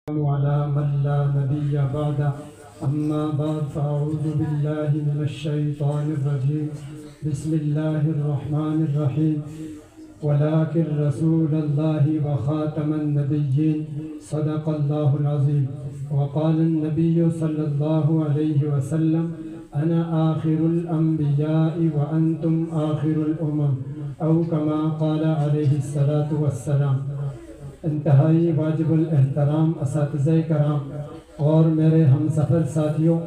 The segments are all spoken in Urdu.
وعلى من لا نبي بعد أما بعد فأعوذ بالله من الشيطان الرجيم بسم الله الرحمن الرحيم ولكن رسول الله وخاتم النبيين صدق الله العظيم وقال النبي صلى الله عليه وسلم أنا آخر الأنبياء وأنتم آخر الأمم أو كما قال عليه الصلاة والسلام۔ انتہائی واجب الاحترام اساتذہ کرام اور میرے ہم سفر ساتھیوں،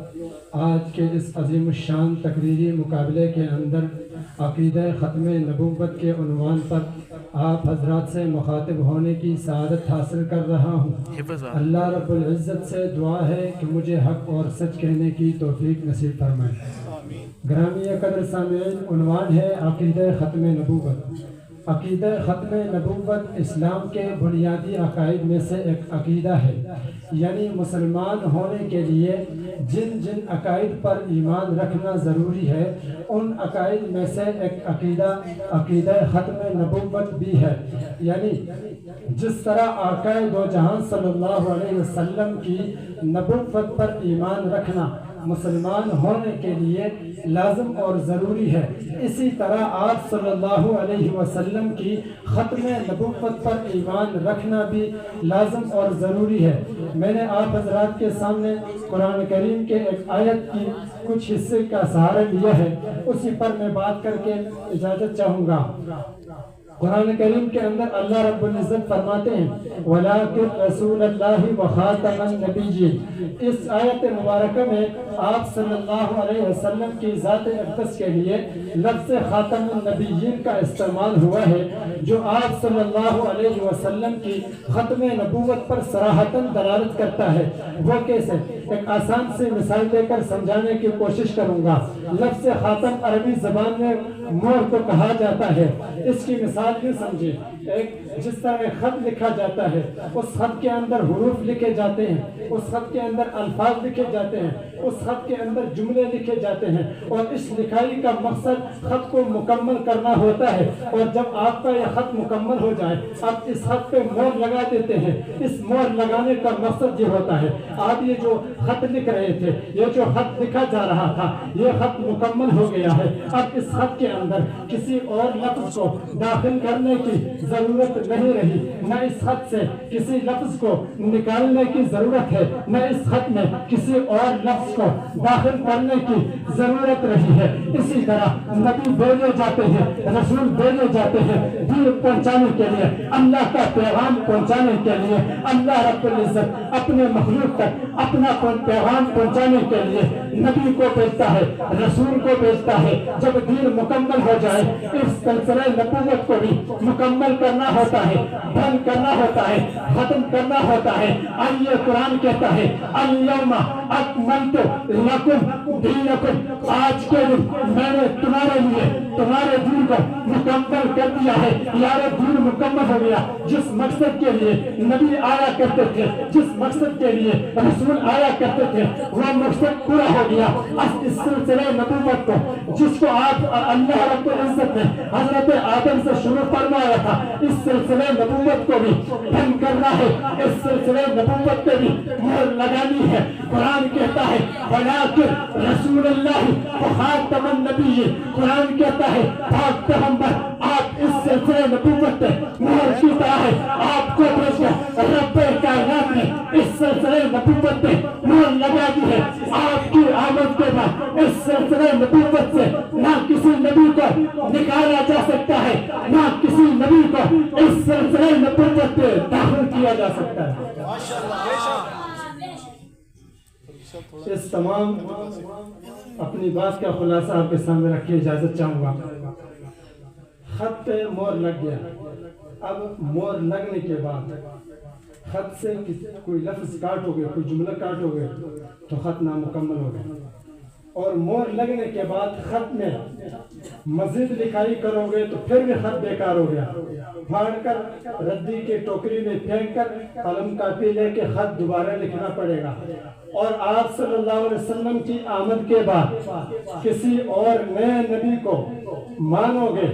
آج کے اس عظیم الشان تقریری مقابلے کے اندر عقیدہ ختم نبوت کے عنوان پر آپ حضرات سے مخاطب ہونے کی سعادت حاصل کر رہا ہوں۔ اللہ رب العزت سے دعا ہے کہ مجھے حق اور سچ کہنے کی توفیق نصیب فرمائے۔ گرامی قدر سامعین، عنوان ہے عقیدہ ختم نبوت۔ عقیدہ ختم نبوت اسلام کے بنیادی عقائد میں سے ایک عقیدہ ہے، یعنی مسلمان ہونے کے لیے جن جن عقائد پر ایمان رکھنا ضروری ہے ان عقائد میں سے ایک عقیدہ ختم نبوت بھی ہے۔ یعنی جس طرح آقا دو جہاں صلی اللہ علیہ وسلم کی نبوت پر ایمان رکھنا مسلمان ہونے کے لیے لازم اور ضروری ہے، اسی طرح آپ صلی اللہ علیہ وسلم کی ختم نبوت پر ایمان رکھنا بھی لازم اور ضروری ہے۔ میں نے آپ حضرات کے سامنے قرآن کریم کے ایک آیت کی کچھ حصے کا سہارا لیا ہے، اسی پر میں بات کر کے اجازت چاہوں گا۔ قرآن کریم کے اندر اللہ رب العزت فرماتے ہیں وَلَٰكِن رَسُولَ اللَّهِ وَخَاتَمَ النَّبِيِّينَ۔ اس آیت مبارکہ میں آپ صلی اللہ علیہ وسلم کی ذات اقدس کے لیے لفظ خاتم النبیین کا استعمال ہوا ہے، جو آپ صلی اللہ علیہ وسلم کی ختم نبوت پر صراحتاً دلالت کرتا ہے۔ وہ کیسے؟ ایک آسان سی مثال دے کر سمجھانے کی کوشش کروں گا۔ لفظ خاتم عربی زبان میں مہر کو کہا جاتا ہے۔ اس کی مثال یوں سمجھے، ایک جس طرح ایک خط لکھا جاتا ہے، اس خط کے اندر حروف لکھے جاتے ہیں، اس خط کے اندر الفاظ لکھے جاتے ہیں، اس خط کے اندر جملے لکھے جاتے ہیں، اور اس لکھائی کا مقصد خط کو مکمل کرنا ہوتا ہے۔ اور جب آپ کا یہ خط مکمل ہو جائے، آپ اس خط پہ مہر لگا دیتے ہیں۔ اس مہر لگانے کا مقصد یہ ہوتا ہے، آپ یہ جو خط لکھ رہے تھے، یہ جو خط لکھا جا رہا تھا، یہ خط مکمل ہو گیا ہے۔ اب اس خط کے اندر کسی اور لفظ کو داخل کرنے کی ضرورت نہیں رہی، نہ اس خط سے کسی لفظ کو نکالنے کی ضرورت ہے، نہ اس خط میں کسی اور لفظ کو داخل کرنے کی ضرورت رہی ہے۔ اسی طرح نبی بھیجے جاتے ہیں، رسول بھیجے جاتے ہیں دین پہنچانے کے لیے، اللہ کا پیغام پہنچانے کے لیے۔ اللہ رب العزت اپنے مخلوق تک اپنا پیغام پہنچانے کے لیے نبی کو بھیجتا ہے، رسول کو بھیجتا ہے۔ جب دین مکمل ہو جائے، اس سلسلہ نبوت کو بھی مکمل کرنا ہوتا ہے، بند کرنا ہوتا ہے، ختم کرنا ہوتا ہے۔ آئیے قرآن کہتا ہے اليوم اکملت لکم دینکم، آج کے دن میں نے تمہارے لیے تمہارے دین کو مکمل کر دیا ہے۔ یار دین مکمل ہو گیا۔ جس مقصد کے لیے نبی آیا کرتے تھے، جس مقصد کے لیے رسول آیا کرتے تھے، وہ مقصد پورا ہو گیا۔ اس سلسلہ نبوت کو جس کو آپ اللہ رب العزت نے حضرت آدم سے شروع فرمایا تھا، اس سلسلہ نبوت کو بھی بند کرنا ہے، اس سلسلہ نبوت پہ بھی مہر لگانی ہے۔ قرآن کہتا ہے وَلَٰكِن رَسُولَ اللَّهِ وَخَاتَمَ النَّبِيِّينَ۔ قرآن کہتا ہے پاک پیغمبر آپ اس سلسلہ نبوت پہ مہر کی طرح ہے، آپ کو بھیجا رب کائنات نے اس سلسلہ نبوت پہ مہر لگا دی ہے۔ آپ کی آمد کے بعد اس سلسلہ نبوت سے نہ کسی نبی کو نکالا جا سکتا ہے، نہ کسی نبی کو اس سلسلہ نبوت پہ داخل کیا جا سکتا ہے۔ اس تمام اپنی بات کا خلاصہ آپ کے سامنے رکھ کے اجازت چاہوں گا۔ خط پہ مہر لگ گیا، اب مہر لگنے کے بعد خط سے کوئی لفظ کاٹو گے، کوئی جملہ کاٹو گے تو خط نامکمل ہو گیا، اور مہر لگنے کے بعد خط میں مزید لکھائی کرو گے تو پھر بھی خط بیکار ہو گیا، پھاڑ کر ردی کے ٹوکری میں پھینک کر قلم کاپی لے کے خط دوبارہ لکھنا پڑے گا۔ اور آپ صلی اللہ علیہ وسلم کی آمد کے بعد کسی اور نئے نبی کو مانو گے،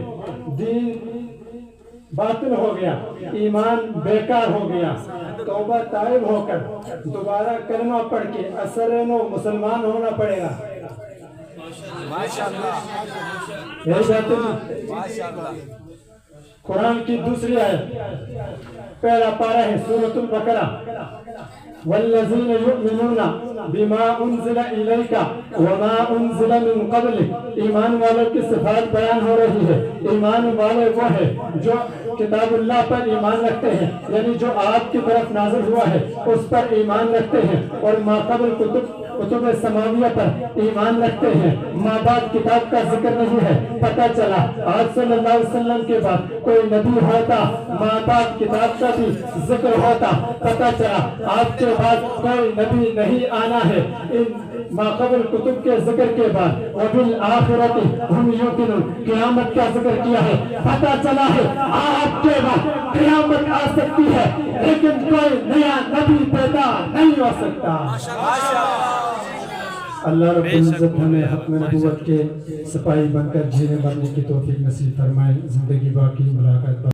دین باطل ہو گیا، ایمان بیکار ہو گیا، توبہ طائب ہو کر دوبارہ کلمہ پڑھ کے اثر نو مسلمان ہونا پڑے گا. قرآن کی دوسری آیت پہلا پارہ ہے سورۃ البقرہ. والذین یؤمنون بما انزل الیک وما انزل من قبلک. ایمان والوں کی صفات بیان ہو رہی ہے. ایمان والے وہ ہے جو کتاب اللہ پر ایمان رکھتے ہیں، یعنی جو آپ کی طرف نازل ہوا ہے اس پر ایمان رکھتے ہیں، اور ما قبل کتب سماویہ پر ایمان رکھتے ہیں. ما بعد کتاب کا ذکر نہیں ہے. پتہ چلا آج صلی اللہ علیہ وسلم کے بعد کوئی نبی ہوتا ما بعد کتاب کا بھی ذکر ہوتا. پتہ چلا آپ کے بعد کوئی نبی نہیں آنا ہے. ما قبل کتب کے ذکر کے بعد وبالآخرۃ ہم یوقنون قیامت کا ذکر کیا ہے. پتہ چلا ہے آپ کے بعد قیامت آ سکتی ہے لیکن کوئی نیا نبی پیدا نہیں ہو سکتا. اللہ رب العزت ہمیں حق میں نبوت کے سپاہی بن کر جینے مرنے کی توفیق نصیب فرمائے. زندگی باقی ملاقات